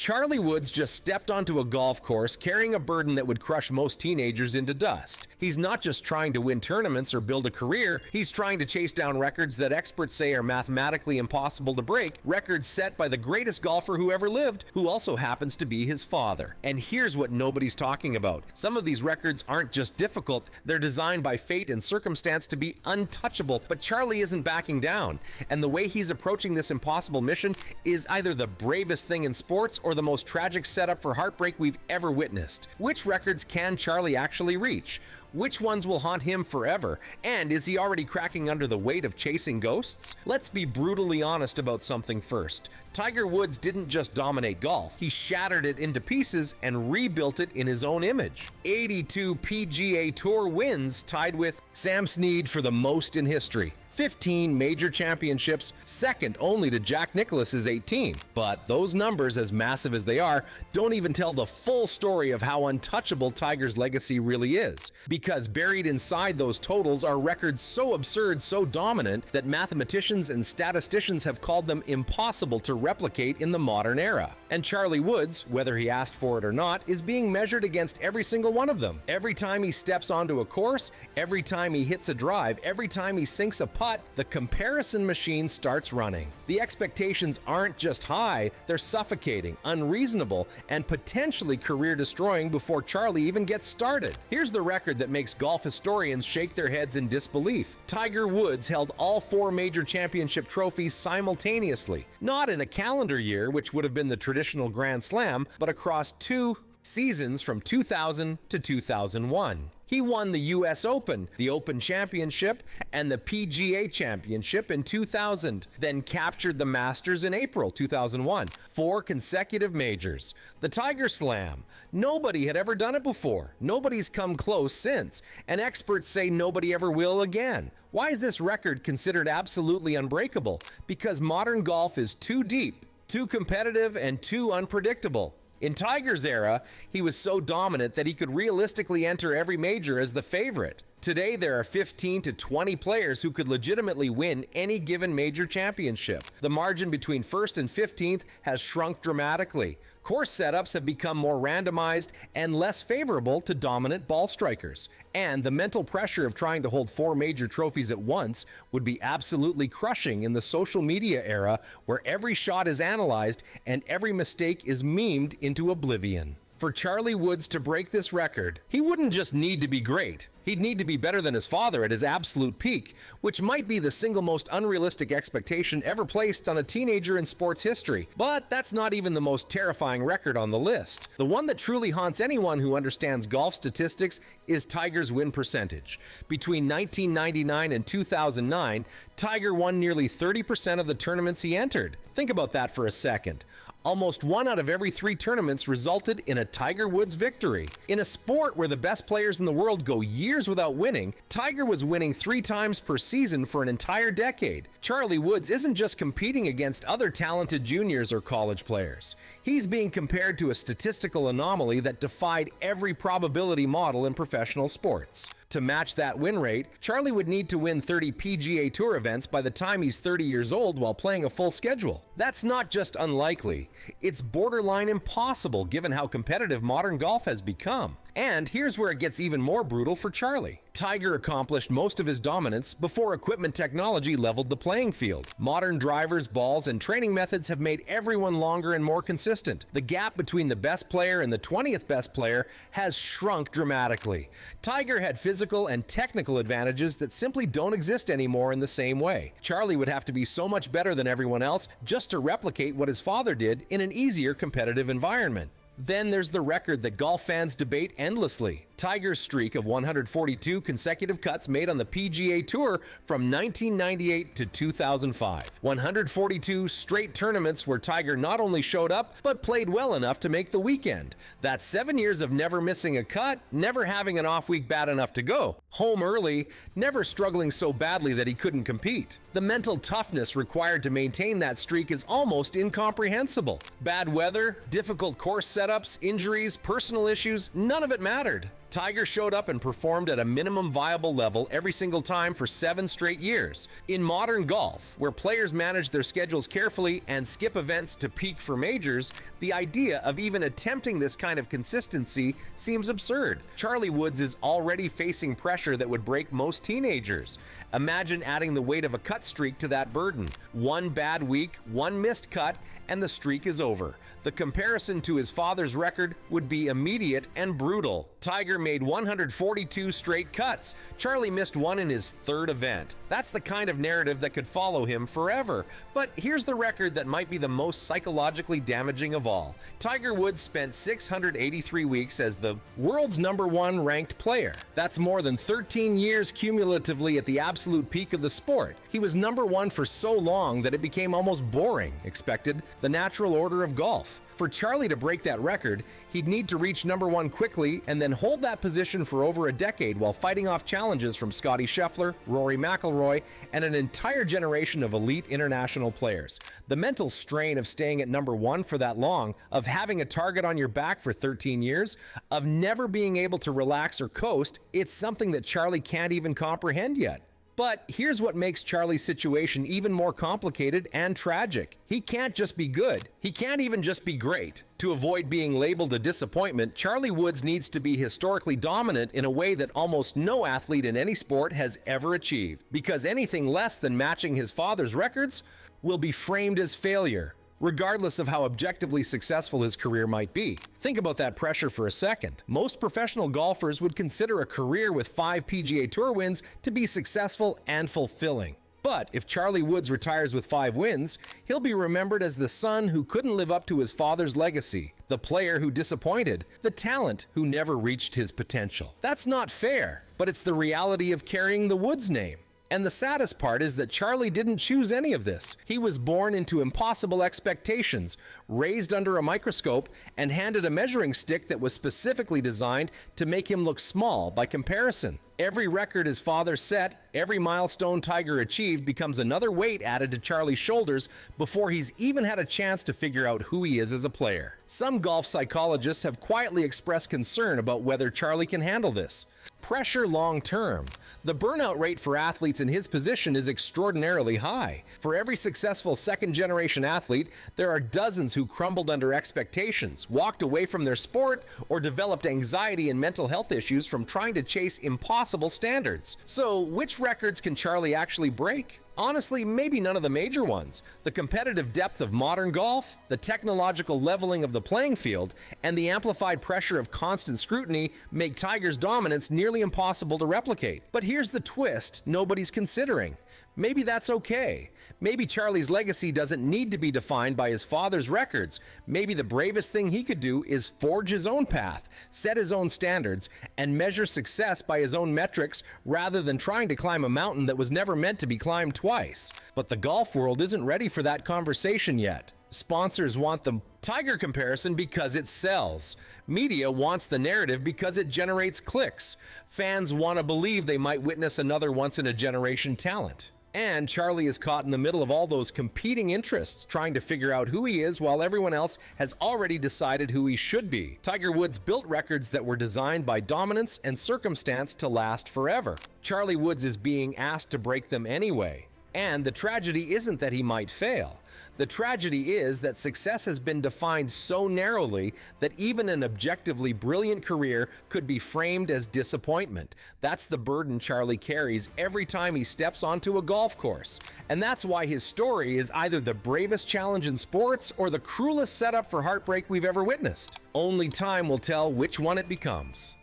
Charlie Woods just stepped onto a golf course carrying a burden that would crush most teenagers into dust. He's not just trying to win tournaments or build a career, he's trying to chase down records that experts say are mathematically impossible to break, records set by the greatest golfer who ever lived, who also happens to be his father. And here's what nobody's talking about. Some of these records aren't just difficult, they're designed by fate and circumstance to be untouchable, but Charlie isn't backing down. And the way he's approaching this impossible mission is either the bravest thing in sports or the most tragic setup for heartbreak we've ever witnessed. Which records can Charlie actually reach? Which ones will haunt him forever? And is he already cracking under the weight of chasing ghosts? Let's be brutally honest about something first. Tiger Woods didn't just dominate golf, he shattered it into pieces and rebuilt it in his own image. 82 PGA Tour wins, tied with Sam Snead for the most in history. 15 major championships, second only to Jack Nicklaus's 18. But those numbers, as massive as they are, don't even tell the full story of how untouchable Tiger's legacy really is. Because buried inside those totals are records so absurd, so dominant, that mathematicians and statisticians have called them impossible to replicate in the modern era. And Charlie Woods, whether he asked for it or not, is being measured against every single one of them. Every time he steps onto a course, every time he hits a drive, every time he sinks a putt, the comparison machine starts running. The expectations aren't just high, they're suffocating, unreasonable, and potentially career-destroying before Charlie even gets started. Here's the record that makes golf historians shake their heads in disbelief. Tiger Woods held all 4 major championship trophies simultaneously. Not in a calendar year, which would have been the traditional Grand Slam, but across 2 seasons from 2000 to 2001. He won the US Open, the Open Championship, and the PGA Championship in 2000, then captured the Masters in April 2001. 4 consecutive majors. The Tiger Slam. Nobody had ever done it before. Nobody's come close since, and experts say nobody ever will again. Why is this record considered absolutely unbreakable? Because modern golf is too deep, too competitive, and too unpredictable. In Tiger's era, he was so dominant that he could realistically enter every major as the favorite. Today, there are 15 to 20 players who could legitimately win any given major championship. The margin between 1st and 15th has shrunk dramatically. Course setups have become more randomized and less favorable to dominant ball strikers. And the mental pressure of trying to hold 4 major trophies at once would be absolutely crushing in the social media era where every shot is analyzed and every mistake is memed into oblivion. For Charlie Woods to break this record, he wouldn't just need to be great. He'd need to be better than his father at his absolute peak, which might be the single most unrealistic expectation ever placed on a teenager in sports history. But that's not even the most terrifying record on the list. The one that truly haunts anyone who understands golf statistics is Tiger's win percentage. Between 1999 and 2009, Tiger won nearly 30% of the tournaments he entered. Think about that for a second. Almost 1 out of every 3 tournaments resulted in a Tiger Woods victory. In a sport where the best players in the world go years without winning, Tiger was winning 3 times per season for an entire decade. Charlie Woods isn't just competing against other talented juniors or college players. He's being compared to a statistical anomaly that defied every probability model in professional sports. To match that win rate, Charlie would need to win 30 PGA Tour events by the time he's 30 years old while playing a full schedule. That's not just unlikely, it's borderline impossible given how competitive modern golf has become. And here's where it gets even more brutal for Charlie. Tiger accomplished most of his dominance before equipment technology leveled the playing field. Modern drivers, balls, and training methods have made everyone longer and more consistent. The gap between the best player and the 20th best player has shrunk dramatically. Tiger had physical and technical advantages that simply don't exist anymore in the same way. Charlie would have to be so much better than everyone else just to replicate what his father did in an easier competitive environment. Then there's the record that golf fans debate endlessly. Tiger's streak of 142 consecutive cuts made on the PGA Tour from 1998 to 2005. 142 straight tournaments where Tiger not only showed up, but played well enough to make the weekend. That's 7 years of never missing a cut, never having an off week bad enough to go, home early, never struggling so badly that he couldn't compete. The mental toughness required to maintain that streak is almost incomprehensible. Bad weather, difficult course setups, injuries, personal issues, none of it mattered. Tiger showed up and performed at a minimum viable level every single time for 7 straight years. In modern golf, where players manage their schedules carefully and skip events to peak for majors, the idea of even attempting this kind of consistency seems absurd. Charlie Woods is already facing pressure that would break most teenagers. Imagine adding the weight of a cut streak to that burden. One bad week, one missed cut, and the streak is over. The comparison to his father's record would be immediate and brutal. Tiger made 142 straight cuts. Charlie missed one in his 3rd event. That's the kind of narrative that could follow him forever. But here's the record that might be the most psychologically damaging of all. Tiger Woods spent 683 weeks as the world's #1 ranked player. That's more than 13 years cumulatively at the absolute peak of the sport. He was #1 for so long that it became almost boring, expected, the natural order of golf. For Charlie to break that record, he'd need to reach #1 quickly and then hold that position for over a decade while fighting off challenges from Scottie Scheffler, Rory McIlroy, and an entire generation of elite international players. The mental strain of staying at #1 for that long, of having a target on your back for 13 years, of never being able to relax or coast, it's something that Charlie can't even comprehend yet. But here's what makes Charlie's situation even more complicated and tragic. He can't just be good. He can't even just be great. To avoid being labeled a disappointment, Charlie Woods needs to be historically dominant in a way that almost no athlete in any sport has ever achieved. Because anything less than matching his father's records will be framed as failure, regardless of how objectively successful his career might be. Think about that pressure for a second. Most professional golfers would consider a career with 5 PGA Tour wins to be successful and fulfilling. But if Charlie Woods retires with 5 wins, he'll be remembered as the son who couldn't live up to his father's legacy, the player who disappointed, the talent who never reached his potential. That's not fair, but it's the reality of carrying the Woods name. And the saddest part is that Charlie didn't choose any of this. He was born into impossible expectations, raised under a microscope, and handed a measuring stick that was specifically designed to make him look small by comparison. Every record his father set, every milestone Tiger achieved becomes another weight added to Charlie's shoulders before he's even had a chance to figure out who he is as a player. Some golf psychologists have quietly expressed concern about whether Charlie can handle this. Pressure long-term. The burnout rate for athletes in his position is extraordinarily high. For every successful second-generation athlete, there are dozens who crumbled under expectations, walked away from their sport, or developed anxiety and mental health issues from trying to chase impossible standards. So, which records can Charlie actually break? Honestly, maybe none of the major ones. The competitive depth of modern golf, the technological leveling of the playing field, and the amplified pressure of constant scrutiny make Tiger's dominance nearly impossible to replicate. But here's the twist nobody's considering. Maybe that's okay. Maybe Charlie's legacy doesn't need to be defined by his father's records. Maybe the bravest thing he could do is forge his own path, set his own standards, and measure success by his own metrics rather than trying to climb a mountain that was never meant to be climbed twice. But the golf world isn't ready for that conversation yet. Sponsors want the Tiger comparison because it sells. Media wants the narrative because it generates clicks. Fans want to believe they might witness another once-in-a-generation talent. And Charlie is caught in the middle of all those competing interests, trying to figure out who he is while everyone else has already decided who he should be. Tiger Woods built records that were designed by dominance and circumstance to last forever. Charlie Woods is being asked to break them anyway. And the tragedy isn't that he might fail. The tragedy is that success has been defined so narrowly that even an objectively brilliant career could be framed as disappointment. That's the burden Charlie carries every time he steps onto a golf course. And that's why his story is either the bravest challenge in sports or the cruelest setup for heartbreak we've ever witnessed. Only time will tell which one it becomes.